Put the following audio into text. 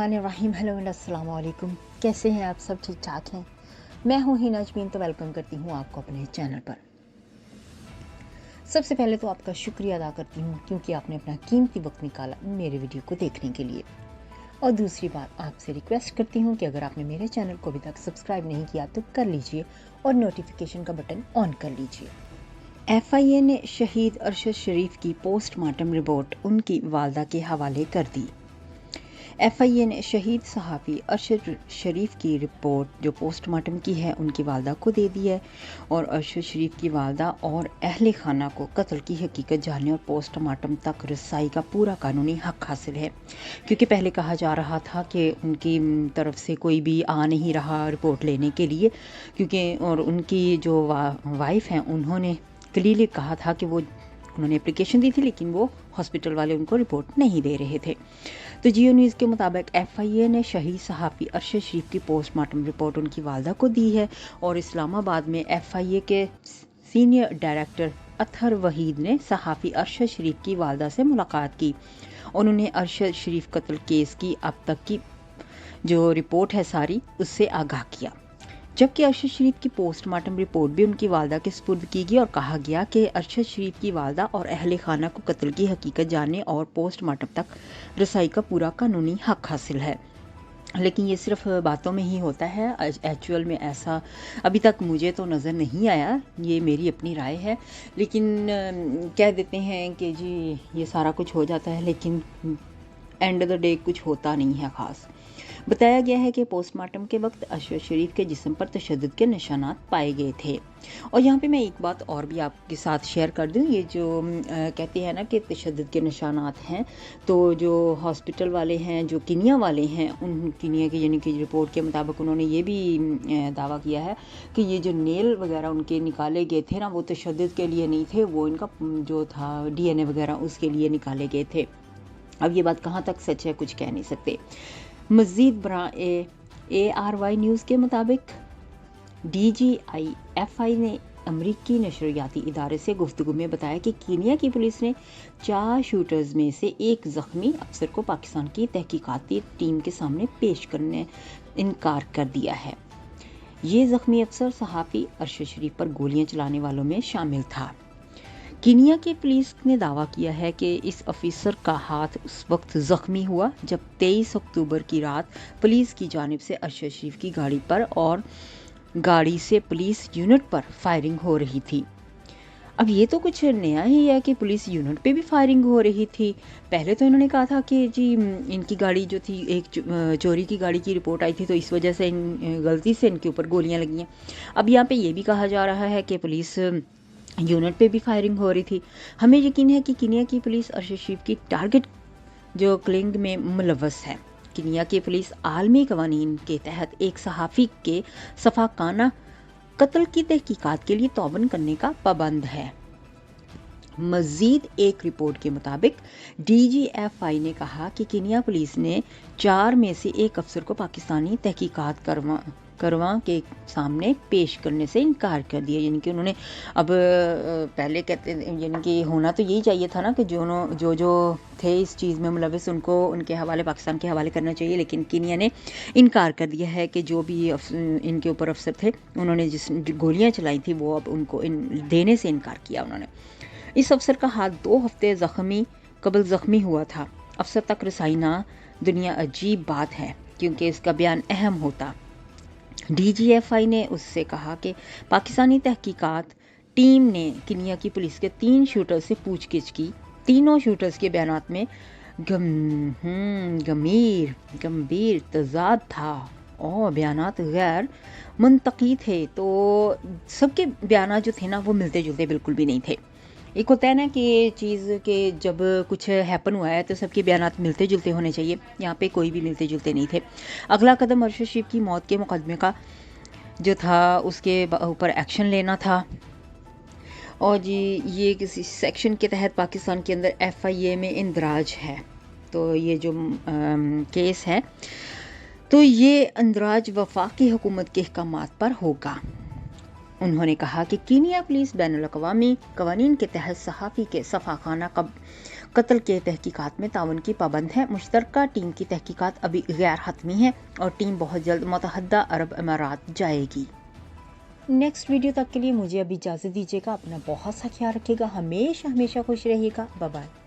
बिस्मिल्लाहिर्रहमानिर्रहीम। Hello and अस्सलाम वालेकुम। कैसे हैं आप सब? ठीक ठाक हैं? मैं हूँ हिना अजमीन, तो वेलकम करती हूँ आपको अपने चैनल पर। सबसे पहले तो आपका शुक्रिया अदा करती हूँ क्योंकि आपने अपना कीमती वक्त निकाला मेरे वीडियो को देखने के लिए। और दूसरी बात, आपसे रिक्वेस्ट करती हूँ कि अगर आपने मेरे चैनल को अभी तक सब्सक्राइब नहीं किया तो कर लीजिए और नोटिफिकेशन का बटन ऑन कर लीजिए। FIA ने शहीद अरशद शरीफ की पोस्टमार्टम रिपोर्ट उनकी वालदा के हवाले कर दी। FIA ने शहीद सहाफ़ी अरशद शरीफ की रिपोर्ट जो पोस्टमार्टम की है उनकी वालदा को दे दी है और अरशद शरीफ की वालदा और अहले खाना को कत्ल की हकीकत जानने और पोस्टमार्टम तक रसाई का पूरा कानूनी हक हासिल है, क्योंकि पहले कहा जा रहा था कि उनकी तरफ से कोई भी आ नहीं रहा रिपोर्ट लेने के लिए, क्योंकि और उनकी जो वाइफ हैं उन्होंने क्लियरली कहा था कि उन्होंने एप्लीकेशन दी थी लेकिन वो हॉस्पिटल वाले उनको रिपोर्ट नहीं दे रहे थे। तो जियो न्यूज़ के मुताबिक FIA ने शहीद सहाफ़ी अरशद शरीफ की पोस्टमार्टम रिपोर्ट उनकी वालदा को दी है और इस्लामाबाद में FIA के सीनियर डायरेक्टर अतहर वहीद ने सहाफ़ी अरशद शरीफ की वालदा से मुलाकात की और उन्हें अरशद शरीफ कत्ल केस की अब तक की जो रिपोर्ट है सारी उससे आगाह किया, जबकि अरशद शरीफ की पोस्टमार्टम रिपोर्ट भी उनकी वालदा के सुपुर्द की गई और कहा गया कि अरशद शरीफ की वालदा और अहले खाना को कत्ल की हकीकत जानने और पोस्टमार्टम तक रसाई का पूरा कानूनी हक हासिल है। लेकिन ये सिर्फ बातों में ही होता है, एक्चुअल में ऐसा अभी तक मुझे तो नज़र नहीं आया, ये मेरी अपनी राय है। लेकिन कह देते हैं कि जी ये सारा कुछ हो जाता है, लेकिन एंड ऑफ द डे कुछ होता नहीं है ख़ास। बताया गया है कि पोस्टमार्टम के वक्त अरशद शरीफ के जिस्म पर तशद्दुद के निशानात पाए गए थे। और यहाँ पे मैं एक बात और भी आपके साथ शेयर कर दूँ, ये जो कहते हैं ना कि तशद्दुद के निशानात हैं, तो जो हॉस्पिटल वाले हैं, जो कीनिया वाले हैं, उन कीनिया की यानी कि रिपोर्ट के मुताबिक उन्होंने ये भी दावा किया है कि ये जो नेल वगैरह उनके निकाले गए थे ना, वो तशद्दुद के लिए नहीं थे, वो इनका जो था DNA वगैरह उसके लिए निकाले गए थे। अब ये बात कहाँ तक सच है कुछ कह नहीं सकते। मज़ीद ARY न्यूज़ के मुताबिक DGIFI ने अमरीकी नशरियाती इदारे से गुफ्तगू में बताया कि कीनिया की पुलिस ने 4 शूटर्स में से एक ज़ख्मी अफसर को पाकिस्तान की तहकीकाती टीम के सामने पेश करने इनकार कर दिया है। ये ज़ख्मी अफसर सहाफ़ी अरशद शरीफ पर गोलियां चलाने वालों में शामिल था। कीनिया की पुलिस ने दावा किया है कि इस अफसर का हाथ उस वक्त जख्मी हुआ जब 23 अक्टूबर की रात पुलिस की जानिब से अरशद शरीफ की गाड़ी पर और गाड़ी से पुलिस यूनिट पर फायरिंग हो रही थी। अब ये तो कुछ नया ही है कि पुलिस यूनिट पे भी फायरिंग हो रही थी। पहले तो इन्होंने कहा था कि जी इनकी गाड़ी जो थी, एक चोरी की गाड़ी की रिपोर्ट आई थी, तो इस वजह से गलती से इनके ऊपर गोलियां लगी हैं। अब यहाँ पे ये भी कहा जा रहा है कि पुलिस यूनिट पे भी फायरिंग हो रही थी। हमें यकीन है कि कीनिया की पुलिस अरशद शरीफ की टारगेट जो किलिंग में मुलव्वस है। कीनिया की पुलिस आलमी कवानीन के तहत एक सहाफ़ी के सफाकाना कत्ल की तहकीकात के लिए तौबन करने का पाबंद है। मज़ीद एक रिपोर्ट के मुताबिक DGFI ने कहा कि कीनिया पुलिस ने 4 में से एक अफसर को पाकिस्तानी तहकीकात करवा के सामने पेश करने से इनकार कर दिया। यानी कि उन्होंने अब पहले कहते यानी कि होना तो यही चाहिए था ना कि जो थे इस चीज़ में मुलव्वस उनको उनके हवाले पाकिस्तान के हवाले करना चाहिए, लेकिन कीनिया ने इनकार कर दिया है कि जो भी इनके ऊपर अफसर थे उन्होंने जिस गोलियां चलाई थी वो अब उनको देने से इनकार किया उन्होंने। इस अफसर का हाथ 2 हफ्ते कबल ज़ख्मी हुआ था। अफसर तक रसाई ना दुनिया अजीब बात है क्योंकि इसका बयान अहम होता। DGFI ने उससे कहा कि पाकिस्तानी तहकीकात टीम ने कीनिया की पुलिस के 3 शूटर से पूछगिछ की। तीनों शूटर्स के बयानात में गंभीर तजाद था और बयानात गैर मुंतकी थे। तो सबके बयानात जो थे ना वो मिलते जुलते बिल्कुल भी नहीं थे। एक होता है ना कि चीज़ के जब कुछ हैपन हुआ है तो सबके बयानात मिलते जुलते होने चाहिए, यहाँ पे कोई भी मिलते जुलते नहीं थे। अगला कदम अरशद शरीफ की मौत के मुकदमे का जो था उसके ऊपर एक्शन लेना था। और जी ये किसी सेक्शन के तहत पाकिस्तान के अंदर FIA में इंदराज है, तो ये जो केस है तो ये इंदराज वफाकी हुकूमत के अहकामात पर होगा। उन्होंने कहा कि कीनिया पुलिस बैनुल-अक़वामी कवानीन के तहत सहाफ़ी के सफाखाना قتل کے تحقیقات میں تعاون کی پابند ہے۔ مشترکہ ٹیم کی تحقیقات ابھی غیر حتمی ہیں اور ٹیم بہت جلد متحدہ عرب امارات جائے گی۔ نیکسٹ ویڈیو تک کے لیے مجھے ابھی اجازت دیجیے گا۔ اپنا بہت سا خیال رکھیے گا، ہمیشہ خوش رہیے گا۔ Bye bye.